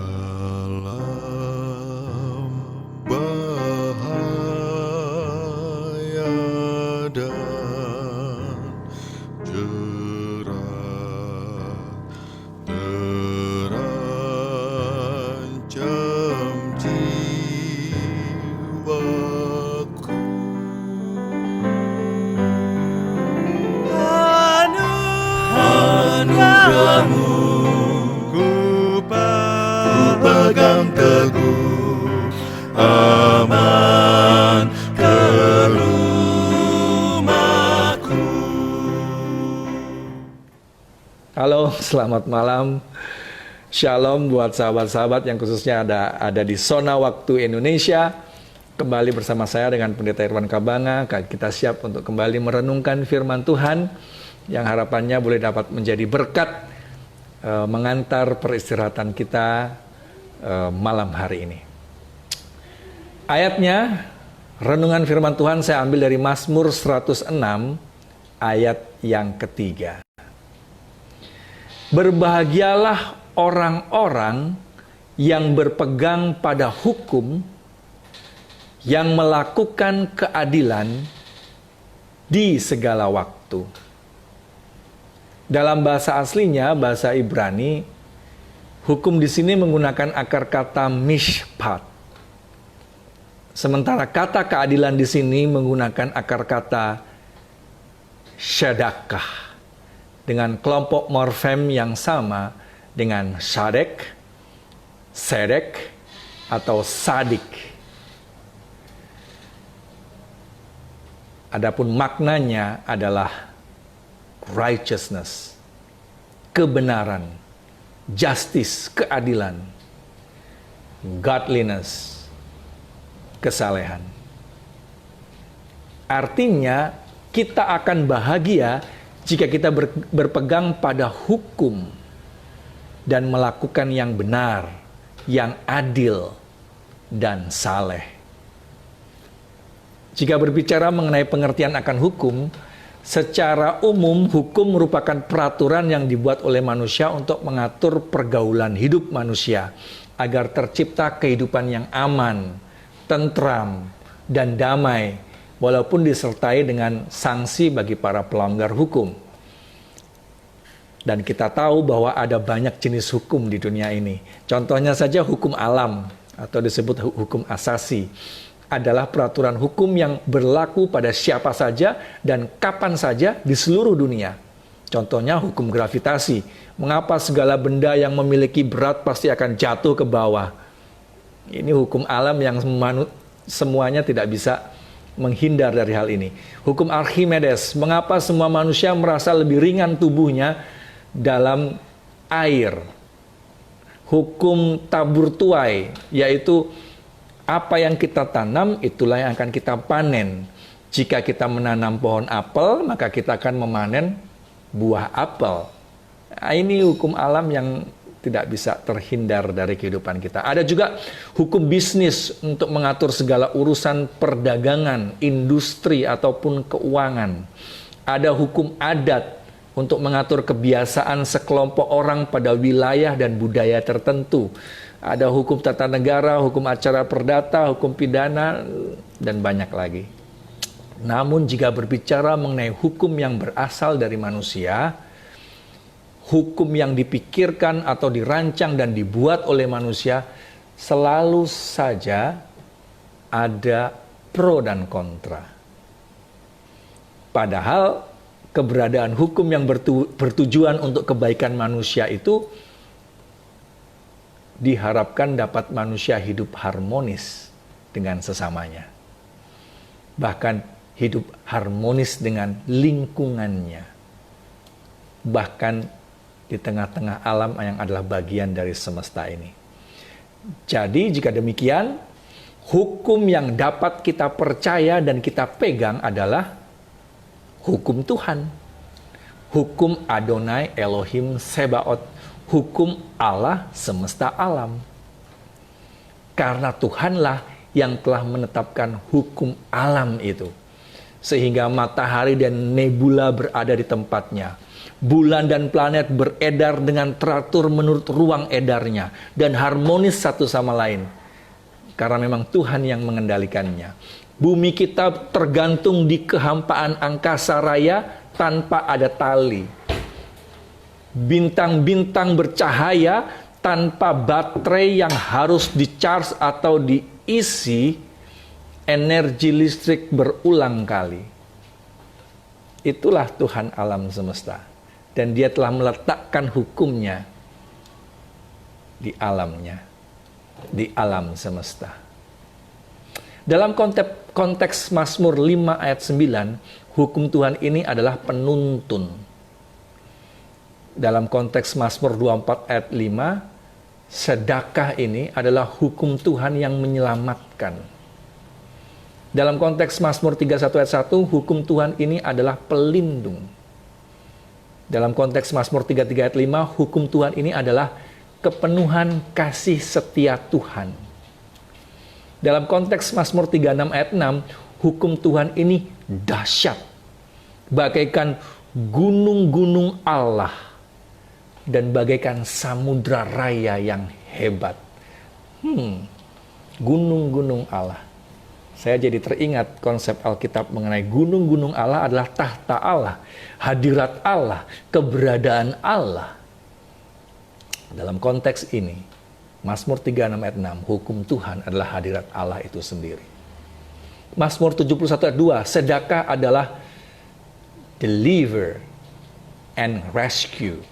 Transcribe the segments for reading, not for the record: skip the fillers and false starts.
Dalam bahaya dan jerat terancam jiwaku. Anugerahmu ku pegang teguh, aman ke rumahku. Halo, selamat malam. Shalom buat sahabat-sahabat yang khususnya ada di zona waktu Indonesia. Kembali bersama saya dengan Pendeta Irwan Kabanga. Kita siap untuk kembali merenungkan firman Tuhan yang harapannya boleh dapat menjadi berkat mengantar peristirahatan kita malam hari ini. Ayatnya, renungan firman Tuhan saya ambil dari Mazmur 106 ayat yang ketiga. Berbahagialah orang-orang yang berpegang pada hukum, yang melakukan keadilan di segala waktu. Dalam bahasa aslinya, bahasa Ibrani, hukum di sini menggunakan akar kata mishpat. Sementara kata keadilan di sini menggunakan akar kata syadakah, dengan kelompok morfem yang sama dengan sadek, sedek, atau sadik. Adapun maknanya adalah righteousness, kebenaran, justice, keadilan, godliness, kesalehan. Artinya, kita akan bahagia jika kita berpegang pada hukum dan melakukan yang benar, yang adil, dan saleh. Jika berbicara mengenai pengertian akan hukum, secara umum hukum merupakan peraturan yang dibuat oleh manusia untuk mengatur pergaulan hidup manusia agar tercipta kehidupan yang aman, tentram, dan damai, walaupun disertai dengan sanksi bagi para pelanggar hukum. Dan kita tahu bahwa ada banyak jenis hukum di dunia ini. Contohnya saja hukum alam atau disebut hukum asasi adalah peraturan hukum yang berlaku pada siapa saja dan kapan saja di seluruh dunia. Contohnya hukum gravitasi. Mengapa segala benda yang memiliki berat pasti akan jatuh ke bawah? Ini hukum alam yang semuanya tidak bisa menghindar dari hal ini. Hukum Archimedes, mengapa semua manusia merasa lebih ringan tubuhnya dalam air. Hukum tabur tuai, yaitu apa yang kita tanam itulah yang akan kita panen. Jika kita menanam pohon apel, maka kita akan memanen buah apel. Nah, ini hukum alam yang tidak bisa terhindar dari kehidupan kita. Ada juga hukum bisnis untuk mengatur segala urusan perdagangan, industri, ataupun keuangan. Ada hukum adat untuk mengatur kebiasaan sekelompok orang pada wilayah dan budaya tertentu. Ada hukum tata negara, hukum acara perdata, hukum pidana, dan banyak lagi. Namun jika berbicara mengenai hukum yang berasal dari manusia, hukum yang dipikirkan atau dirancang dan dibuat oleh manusia, selalu saja ada pro dan kontra. Padahal keberadaan hukum yang bertujuan untuk kebaikan manusia itu diharapkan dapat manusia hidup harmonis dengan sesamanya. Bahkan hidup harmonis dengan lingkungannya. Bahkan di tengah-tengah alam yang adalah bagian dari semesta ini. Jadi jika demikian, hukum yang dapat kita percaya dan kita pegang adalah hukum Tuhan. Hukum Adonai Elohim Sebaot. Hukum Allah semesta alam. Karena Tuhanlah yang telah menetapkan hukum alam itu. Sehingga matahari dan nebula berada di tempatnya. Bulan dan planet beredar dengan teratur menurut ruang edarnya dan harmonis satu sama lain. Karena memang Tuhan yang mengendalikannya. Bumi kita tergantung di kehampaan angkasa raya tanpa ada tali. Bintang-bintang bercahaya tanpa baterai yang harus di-charge atau diisi energi listrik berulang kali. Itulah Tuhan alam semesta. Dan dia telah meletakkan hukumnya di alamnya, di alam semesta. Dalam konteks Mazmur 5 ayat 9, hukum Tuhan ini adalah penuntun. Dalam konteks Mazmur 24 ayat 5, sedekah ini adalah hukum Tuhan yang menyelamatkan. Dalam konteks Mazmur 31 ayat 1, hukum Tuhan ini adalah pelindung. Dalam konteks Mazmur 33 ayat 5, hukum Tuhan ini adalah kepenuhan kasih setia Tuhan. Dalam konteks Mazmur 36 ayat 6, hukum Tuhan ini dahsyat. Bagaikan gunung-gunung Allah dan bagaikan samudra raya yang hebat. Gunung-gunung Allah. Saya jadi teringat konsep Alkitab mengenai gunung-gunung Allah adalah tahta Allah, hadirat Allah, keberadaan Allah. Dalam konteks ini, Mazmur 36 ayat 6, hukum Tuhan adalah hadirat Allah itu sendiri. Mazmur 71 ayat 2, sedekah adalah deliver and rescue,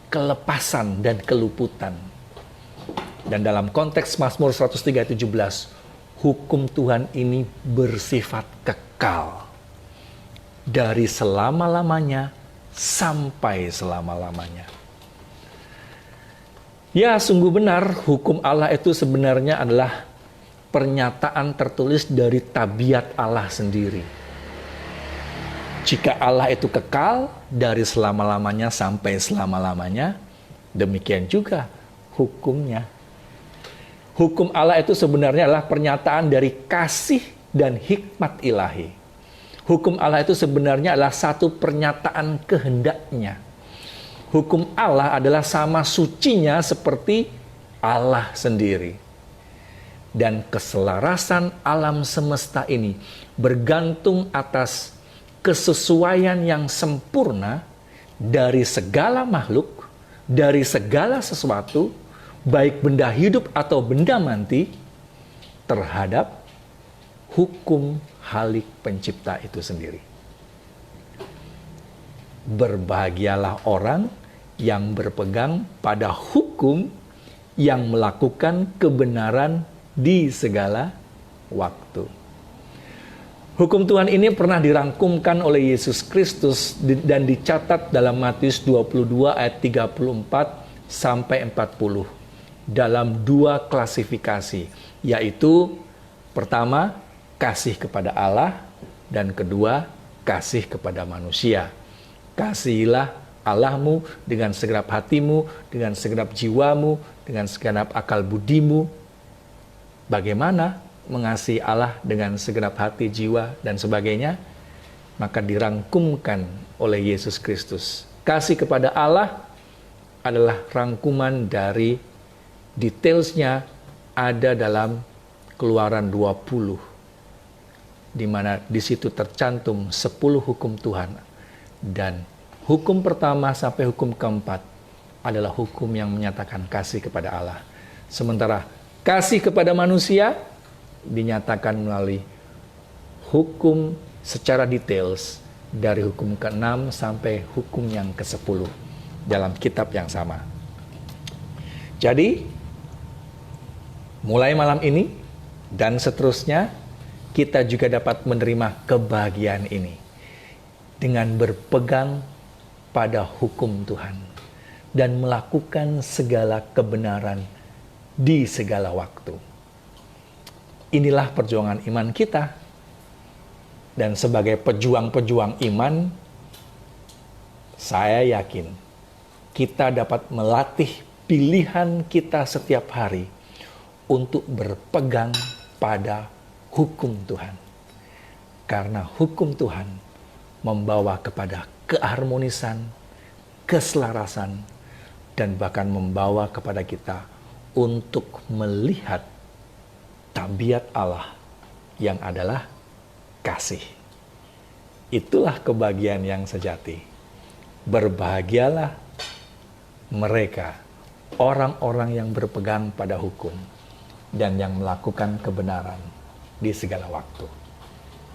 kelepasan dan keluputan. Dan dalam konteks Mazmur 103 ayat 17, hukum Tuhan ini bersifat kekal. Dari selama-lamanya sampai selama-lamanya. Ya, sungguh benar, hukum Allah itu sebenarnya adalah pernyataan tertulis dari tabiat Allah sendiri. Jika Allah itu kekal dari selama-lamanya sampai selama-lamanya, demikian juga hukumnya. Hukum Allah itu sebenarnya adalah pernyataan dari kasih dan hikmat ilahi. Hukum Allah itu sebenarnya adalah satu pernyataan kehendaknya. Hukum Allah adalah sama sucinya seperti Allah sendiri. Dan keselarasan alam semesta ini bergantung atas kesesuaian yang sempurna dari segala makhluk, dari segala sesuatu, baik benda hidup atau benda mati, terhadap hukum Halik pencipta itu sendiri. Berbahagialah orang yang berpegang pada hukum yang melakukan kebenaran di segala waktu. Hukum Tuhan ini pernah dirangkumkan oleh Yesus Kristus dan dicatat dalam Matius 22 ayat 34 sampai 40. Dalam dua klasifikasi, yaitu pertama, kasih kepada Allah, dan kedua, kasih kepada manusia. Kasihilah Allahmu dengan segenap hatimu, dengan segenap jiwamu, dengan segenap akal budimu. Bagaimana mengasihi Allah dengan segenap hati, jiwa, dan sebagainya? Maka dirangkumkan oleh Yesus Kristus. Kasih kepada Allah adalah rangkuman dari detailsnya ada dalam Keluaran 20, di mana di situ tercantum 10 hukum Tuhan, dan hukum pertama sampai hukum keempat adalah hukum yang menyatakan kasih kepada Allah. Sementara kasih kepada manusia dinyatakan melalui hukum secara details dari hukum ke-6 sampai hukum yang ke-10 dalam kitab yang sama. Jadi mulai malam ini dan seterusnya, kita juga dapat menerima kebahagiaan ini dengan berpegang pada hukum Tuhan dan melakukan segala kebenaran di segala waktu. Inilah perjuangan iman kita. Dan sebagai pejuang-pejuang iman, saya yakin kita dapat melatih pilihan kita setiap hari untuk berpegang pada hukum Tuhan. Karena hukum Tuhan membawa kepada keharmonisan, keselarasan, dan bahkan membawa kepada kita untuk melihat tabiat Allah yang adalah kasih. Itulah kebahagiaan yang sejati. Berbahagialah mereka, orang-orang yang berpegang pada hukum dan yang melakukan kebenaran di segala waktu.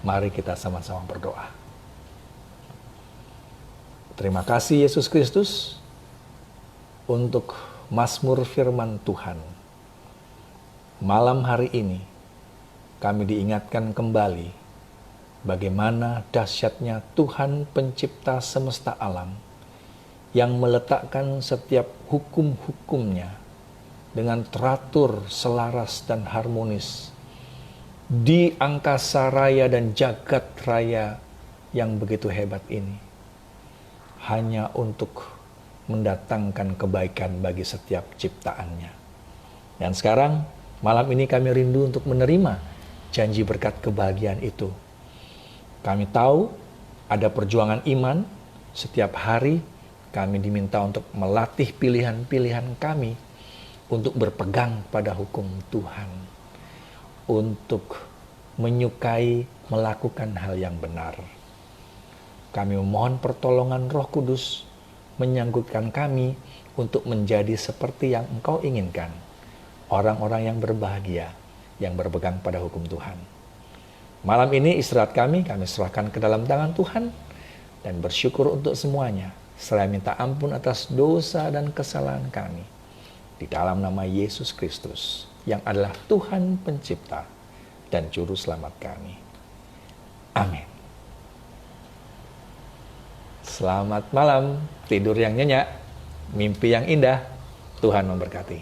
Mari kita sama-sama berdoa. Terima kasih Yesus Kristus untuk mazmur firman Tuhan. Malam hari ini kami diingatkan kembali bagaimana dahsyatnya Tuhan pencipta semesta alam yang meletakkan setiap hukum-hukumnya dengan teratur, selaras, dan harmonis di angkasa raya dan jagat raya yang begitu hebat ini, hanya untuk mendatangkan kebaikan bagi setiap ciptaannya. Dan sekarang, malam ini kami rindu untuk menerima janji berkat kebahagiaan itu. Kami tahu ada perjuangan iman. Setiap hari kami diminta untuk melatih pilihan-pilihan kami untuk berpegang pada hukum Tuhan, untuk menyukai melakukan hal yang benar. Kami memohon pertolongan Roh Kudus menyanggupkan kami untuk menjadi seperti yang Engkau inginkan, orang-orang yang berbahagia, yang berpegang pada hukum Tuhan. Malam ini istirahat kami serahkan ke dalam tangan Tuhan, dan bersyukur untuk semuanya. Saya minta ampun atas dosa dan kesalahan kami, di dalam nama Yesus Kristus, yang adalah Tuhan pencipta dan Juru Selamat kami. Amin. Selamat malam, tidur yang nyenyak, mimpi yang indah. Tuhan memberkati.